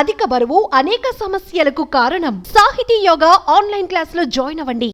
అధిక బరువు అనేక సమస్యలకు కారణం. సాహితీ యోగా ఆన్లైన్ క్లాసులో జాయిన్ అవ్వండి.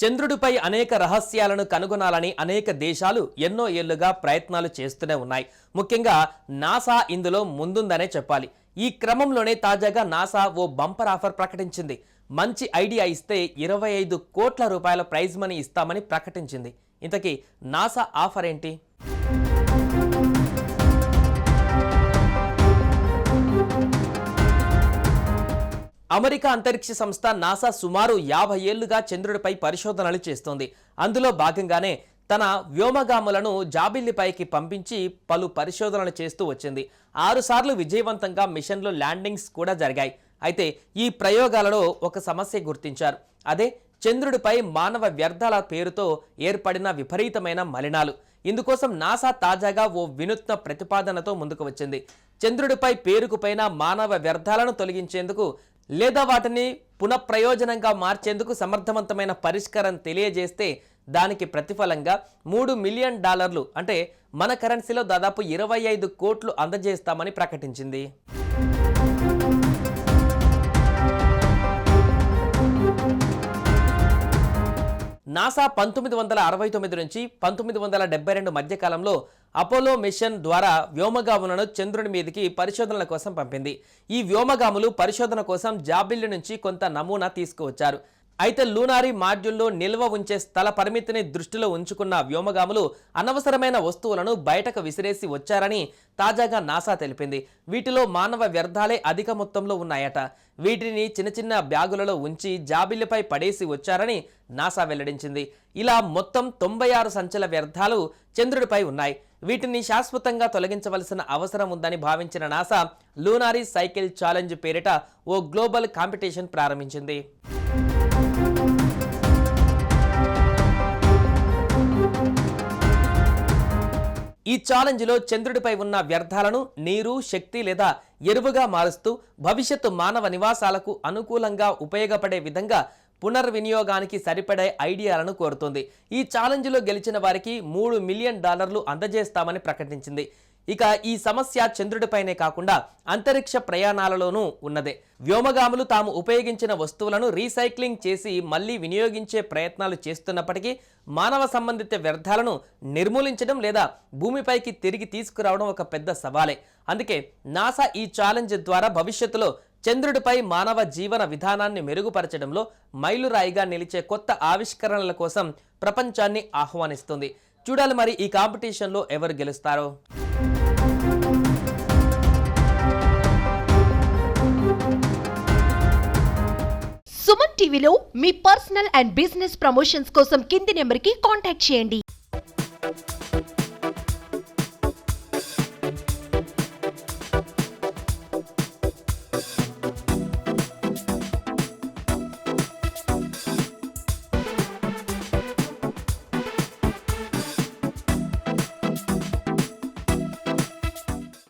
చంద్రుడిపై అనేక రహస్యాలను కనుగొనాలని అనేక దేశాలు ఎన్నో ఏళ్లుగా ప్రయత్నాలు చేస్తూనే ఉన్నాయి. ముఖ్యంగా నాసా ఇందులో ముందుందనే చెప్పాలి. ఈ క్రమంలోనే తాజాగా నాసా ఓ బంపర్ ఆఫర్ ప్రకటించింది. మంచి ఐడియా ఇస్తే 25 కోట్ల రూపాయల ప్రైజ్ మనీ ఇస్తామని ప్రకటించింది. ఇంతకీ నాసా ఆఫర్ ఏంటి? అమెరికా అంతరిక్ష సంస్థ నాసా సుమారు 50 ఏళ్లుగా చంద్రుడిపై పరిశోధనలు చేస్తోంది. అందులో భాగంగానే తన వ్యోమగాములను జాబిల్లిపైకి పంపించి పలు పరిశోధనలు చేస్తూ వచ్చింది. 6 సార్లు విజయవంతంగా మిషన్లు ల్యాండింగ్స్ కూడా జరిగాయి. అయితే ఈ ప్రయోగాలలో ఒక సమస్య గుర్తించారు. అదే చంద్రుడిపై మానవ వ్యర్థాల పేరుతో ఏర్పడిన విపరీతమైన మలినాలు. ఇందుకోసం నాసా తాజాగా ఓ వినూత్న ప్రతిపాదనతో ముందుకు వచ్చింది. చంద్రుడిపై పేరుకుపోయిన మానవ వ్యర్థాలను తొలగించేందుకు లేదా వాటిని పునఃప్రయోజనంగా మార్చేందుకు సమర్థవంతమైన పరిష్కారం తెలియజేస్తే దానికి ప్రతిఫలంగా $3 మిలియన్ అంటే మన కరెన్సీలో దాదాపు 25 కోట్లు అందజేస్తామని ప్రకటించింది. నాసా 1969 నుంచి 1972 మధ్యకాలంలో అపోలో మిషన్ ద్వారా వ్యోమగాములను చంద్రుడి మీదకి పరిశోధనల కోసం పంపింది. ఈ వ్యోమగాములు పరిశోధన కోసం జాబిల్లి నుంచి కొంత నమూనా తీసుకువచ్చారు. అయితే లూనారీ మాడ్యూల్లో నిల్వ ఉంచే స్థల పరిమితిని దృష్టిలో ఉంచుకున్న వ్యోమగాములు అనవసరమైన వస్తువులను బయటకు విసిరేసి వచ్చారని తాజాగా నాసా తెలిపింది. వీటిలో మానవ వ్యర్థాలే అధిక మొత్తంలో ఉన్నాయట. వీటిని చిన్న చిన్న బ్యాగులలో ఉంచి జాబిల్లిపై పడేసి వచ్చారని నాసా వెల్లడించింది. ఇలా మొత్తం 96 సంచుల వ్యర్థాలు చంద్రుడిపై ఉన్నాయి. వీటిని శాశ్వతంగా తొలగించవలసిన అవసరం ఉందని భావించిన నాసా లూనారీ సైకిల్ ఛాలెంజ్ పేరిట ఓ గ్లోబల్ కాంపిటీషన్ ప్రారంభించింది. ఈ ఛాలెంజ్లో చంద్రుడిపై ఉన్న వ్యర్థాలను నీరు, శక్తి లేదా ఎరువుగా మారుస్తూ భవిష్యత్తు మానవ నివాసాలకు అనుకూలంగా ఉపయోగపడే విధంగా పునర్వినియోగానికి సరిపడే ఐడియాలను కోరుతుంది. ఈ ఛాలెంజ్లో గెలిచిన వారికి $3 మిలియన్ అందజేస్తామని ప్రకటించింది. ఇక ఈ సమస్య చంద్రుడిపైనే కాకుండా అంతరిక్ష ప్రయాణాలలోనూ ఉన్నదే. వ్యోమగాములు తాము ఉపయోగించిన వస్తువులను రీసైక్లింగ్ చేసి మళ్లీ వినియోగించే ప్రయత్నాలు చేస్తున్నప్పటికీ మానవ సంబంధిత వ్యర్థాలను నిర్మూలించడం లేదా భూమిపైకి తిరిగి తీసుకురావడం ఒక పెద్ద సవాలే. అందుకే నాసా ఈ ఛాలెంజ్ ద్వారా భవిష్యత్తులో చంద్రుడిపై మానవ జీవన విధానాన్ని మెరుగుపరచడంలో మైలురాయిగా నిలిచే కొత్త ఆవిష్కరణల కోసం ప్రపంచాన్ని ఆహ్వానిస్తుంది. చూడాలి మరి ఈ కాంపిటీషన్లో ఎవరు గెలుస్తారో. సుమన్ టీవీలో మీ పర్సనల్ అండ్ బిజినెస్ ప్రమోషన్స్ కోసం కింది నెంబర్కి కాంటాక్ట్ చేయండి.